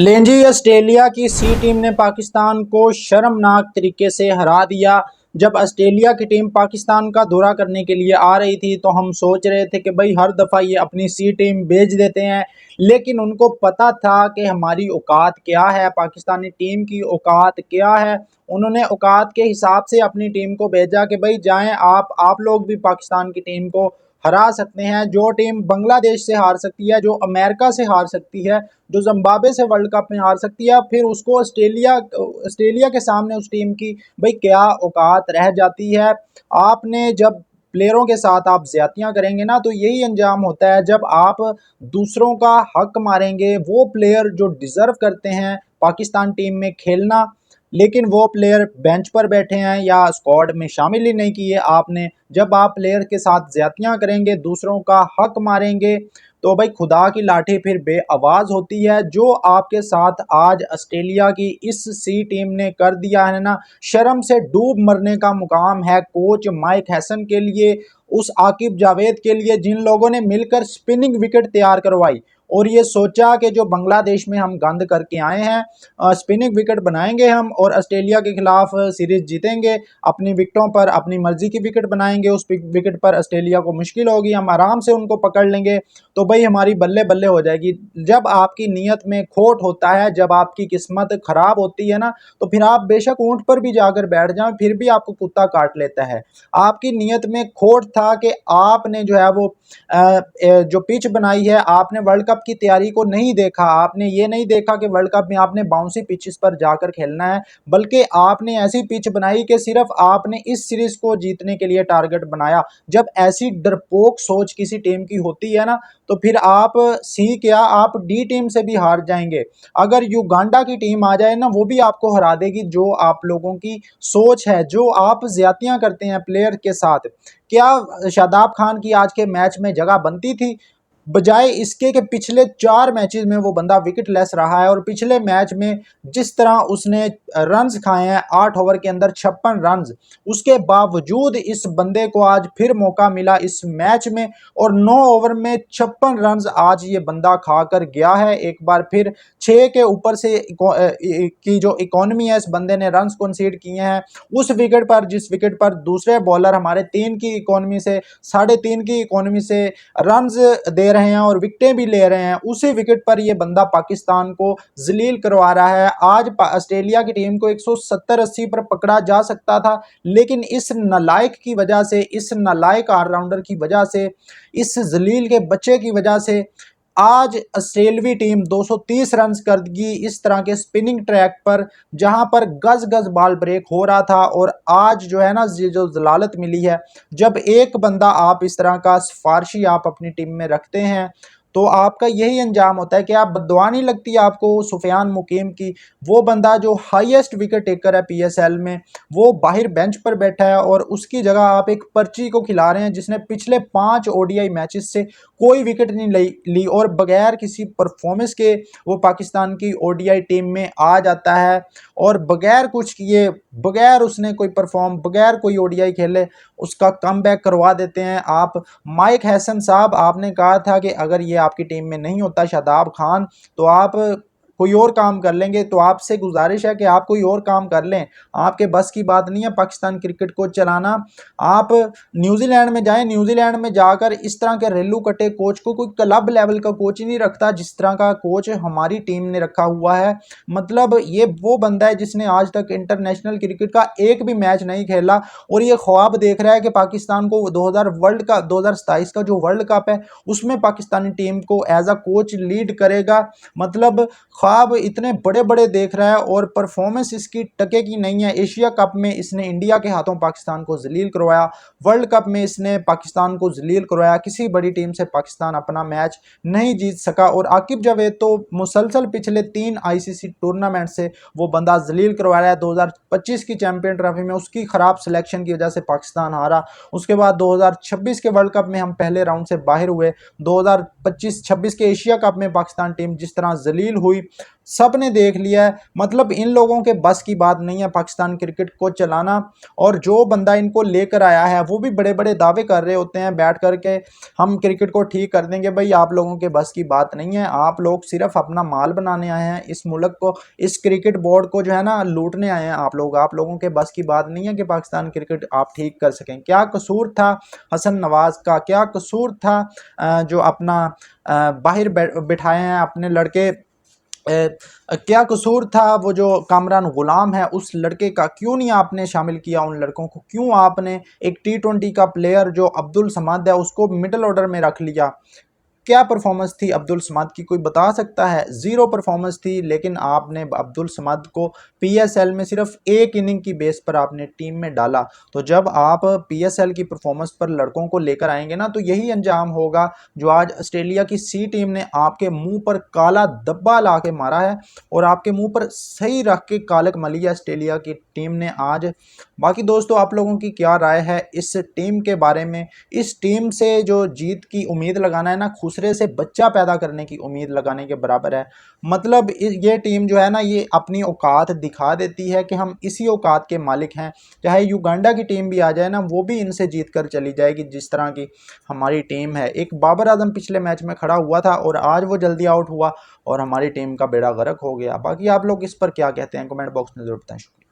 लें जी, ऑस्ट्रेलिया की सी टीम ने पाकिस्तान को शर्मनाक तरीके से हरा दिया। जब ऑस्ट्रेलिया की टीम पाकिस्तान का दौरा करने के लिए आ रही थी तो हम सोच रहे थे कि भाई हर दफ़ा ये अपनी सी टीम भेज देते हैं, लेकिन उनको पता था कि हमारी औकात क्या है, पाकिस्तानी टीम की औकात क्या है। उन्होंने औकात के हिसाब से अपनी टीम को भेजा कि भाई जाएं आप लोग भी पाकिस्तान की टीम को हरा सकते हैं। जो टीम बांग्लादेश से हार सकती है, जो अमेरिका से हार सकती है, जो जिम्बाब्वे से वर्ल्ड कप में हार सकती है, फिर उसको ऑस्ट्रेलिया के सामने उस टीम की भाई क्या औकात रह जाती है। आपने जब प्लेयरों के साथ आप ज्यादतियां करेंगे ना तो यही अंजाम होता है। जब आप दूसरों का हक मारेंगे, वो प्लेयर जो डिजर्व करते हैं पाकिस्तान टीम में खेलना, लेकिन वो प्लेयर बेंच पर बैठे हैं या स्क्वाड में शामिल ही नहीं किए आपने, जब आप प्लेयर के साथ ज्यादतियां करेंगे, दूसरों का हक मारेंगे, तो भाई खुदा की लाठी फिर बेआवाज होती है। जो आपके साथ आज ऑस्ट्रेलिया की इस सी टीम ने कर दिया है ना, शर्म से डूब मरने का मुकाम है कोच माइक हैसन के लिए, उस आकिब जावेद के लिए, जिन लोगों ने मिलकर स्पिनिंग विकेट तैयार करवाई और ये सोचा कि जो बांग्लादेश में हम गंद करके आए हैं, स्पिनिंग विकेट बनाएंगे हम और ऑस्ट्रेलिया के खिलाफ सीरीज जीतेंगे। अपनी विकेटों पर अपनी मर्जी की विकेट बनाएंगे, उस विकेट पर ऑस्ट्रेलिया को मुश्किल होगी, हम आराम से उनको पकड़ लेंगे, तो भाई हमारी बल्ले बल्ले हो जाएगी। जब आपकी नीयत में खोट होता है, जब आपकी किस्मत खराब होती है ना, तो फिर आप बेशक ऊंट पर भी जाकर बैठ जाएं, फिर भी आपको कुत्ता काट लेता है। आपकी नीयत में खोट था कि आपने जो है वो जो पिच बनाई है, आपने वर्ल्ड कप की तैयारी को नहीं देखा। आपने ये नहीं देखा कि वर्ल्ड कप में आपने बाउंसी पिचेस पर जाकर खेलना है, बल्कि आपने ऐसी पिच बनाई कि सिर्फ आपने इस सीरीज को जीतने के लिए टारगेट बनाया। जब ऐसी डरपोक सोच किसी टीम की होती है ना, तो फिर आप सी क्या, आप डी टीम से भी हार जाएंगे। अगर युगांडा की टीम आ जाए ना, वो भी आपको हरा देगी। जो आप लोगों की सोच है, जो आप ज्यादतियां करते हैं प्लेयर के साथ, क्या शादाब खान की आज के मैच में जगह बनती थी? बजाय इसके कि पिछले 4 मैचेस में वो बंदा विकेट लेस रहा है, और पिछले मैच में जिस तरह उसने रन्स खाए हैं 8 ओवर के अंदर 56 रन्स, उसके बावजूद इस बंदे को आज फिर मौका मिला इस मैच में और 9 ओवर में 56 रन्स आज ये बंदा खाकर गया है। एक बार फिर 6 के ऊपर से की जो इकोनॉमी है, इस बंदे ने रन्स कंसीड किए हैं उस विकेट पर, जिस विकेट पर दूसरे बॉलर हमारे 3 की इकोनॉमी से 3.5 की इकोनॉमी से रन्स दे रहे हैं और विकेटें भी ले रहे हैं, उसी विकेट पर यह बंदा पाकिस्तान को जलील करवा रहा है। आज ऑस्ट्रेलिया की टीम को 170-80 पर पकड़ा जा सकता था, लेकिन इस नालायक की वजह से, इस नालायक ऑलराउंडर की वजह से, इस जलील के बच्चे की वजह से आज ऑस्ट्रेलवी टीम 230 रन कर गई इस तरह के स्पिनिंग ट्रैक पर, जहां पर गज गज बॉल ब्रेक हो रहा था। और आज जो है ना, जो जलालत मिली है, जब एक बंदा आप इस तरह का सिफारशी आप अपनी टीम में रखते हैं, तो आपका यही अंजाम होता है कि आप बददुआ नहीं लगती आपको सुफियान मुकीम की। वो बंदा जो हाईएस्ट विकेट टेकर है पीएसएल में, वो बाहर बेंच पर बैठा है और उसकी जगह आप एक पर्ची को खिला रहे हैं जिसने पिछले 5 ओडीआई मैचेस से कोई विकेट नहीं ली और बगैर किसी परफॉर्मेंस के वो पाकिस्तान की ओडीआई टीम में आ जाता है, और बगैर कुछ किए, बगैर उसने कोई परफॉर्म, बगैर कोई ओडीआई खेले, उसका कमबैक करवा देते हैं आप। माइक हैसन साहब, आपने कहा था कि अगर ये आपकी टीम में नहीं होता शादाब खान, तो आप कोई और काम कर लेंगे। तो आपसे गुजारिश है कि आप कोई और काम कर लें, आपके बस की बात नहीं है पाकिस्तान क्रिकेट को चलाना। आप न्यूजीलैंड में जाएं, न्यूजीलैंड में जाकर इस तरह के रेलू कटे कोच को, कोई क्लब लेवल का कोच ही नहीं रखता जिस तरह का कोच हमारी टीम ने रखा हुआ है। मतलब ये वो बंदा है जिसने आज तक इंटरनेशनल क्रिकेट का एक भी मैच नहीं खेला और ये ख्वाब देख रहा है कि पाकिस्तान को 2027 का जो वर्ल्ड कप है उसमें पाकिस्तानी टीम को एज अ कोच लीड करेगा। मतलब ख्वाब इतने बड़े बड़े देख रहा है और परफॉर्मेंस इसकी टके की नहीं है। एशिया कप में इसने इंडिया के हाथों पाकिस्तान को जलील करवाया, वर्ल्ड कप में इसने पाकिस्तान को जलील करवाया, किसी बड़ी टीम से पाकिस्तान अपना मैच नहीं जीत सका। और आकिब जावेद तो मुसलसल पिछले 3 आईसीसी टूर्नामेंट से वो बंदा जलील करवा रहा है। 2025 की चैंपियन ट्रॉफी में उसकी खराब सिलेक्शन की वजह से पाकिस्तान हारा, उसके बाद 2026 के वर्ल्ड कप में हम पहले राउंड से बाहर हुए, 2025-26 के एशिया कप में पाकिस्तान टीम जिस तरह जलील हुई, सब ने देख लिया है। मतलब इन लोगों के बस की बात नहीं है पाकिस्तान क्रिकेट को चलाना, और जो बंदा इनको लेकर आया है वो भी बड़े बड़े दावे कर रहे होते हैं बैठ कर के, हम क्रिकेट को ठीक कर देंगे। भाई आप लोगों के बस की बात नहीं है, आप लोग सिर्फ अपना माल बनाने आए हैं, इस मुल्क को, इस क्रिकेट बोर्ड को जो है ना लूटने आए हैं आप लोगों के बस की बात नहीं है कि पाकिस्तान क्रिकेट आप ठीक कर सकें। क्या कसूर था हसन नवाज का, क्या कसूर था जो अपना बाहर बिठाए हैं अपने लड़के, क्या कसूर था वो जो कामरान गुलाम है उस लड़के का, क्यों नहीं आपने शामिल किया उन लड़कों को, क्यों आपने एक टी20 का प्लेयर जो अब्दुल समाद है उसको मिडिल ऑर्डर में रख लिया। क्या परफॉर्मेंस थी अब्दुल समाद की, कोई बता सकता है? ज़ीरो परफॉर्मेंस थी। लेकिन आपने अब्दुल समाद को पीएसएल में सिर्फ एक इनिंग की बेस पर आपने टीम में डाला। तो जब आप पीएसएल की परफॉर्मेंस पर लड़कों को लेकर आएंगे ना तो यही अंजाम होगा जो आज ऑस्ट्रेलिया की सी टीम ने आपके मुंह पर काला धब्बा ला के मारा है, और आपके मुंह पर सही रख के कालक मली है ऑस्ट्रेलिया की टीम ने आज। बाकी दोस्तों आप लोगों की क्या राय है इस टीम के बारे में? इस टीम से जो जीत की उम्मीद लगाना है ना, खुसरे से बच्चा पैदा करने की उम्मीद लगाने के बराबर है। मतलब ये टीम जो है ना ये अपनी औकात दिखा देती है कि हम इसी औकात के मालिक हैं। चाहे युगांडा की टीम भी आ जाए ना वो भी इनसे जीत कर चली जाएगी जिस तरह की हमारी टीम है। एक बाबर आजम पिछले मैच में खड़ा हुआ था और आज वो जल्दी आउट हुआ और हमारी टीम का बेड़ा गर्क हो गया। बाकी आप लोग इस पर क्या कहते हैं कमेंट बॉक्स में जरूर बताएं। शुक्रिया।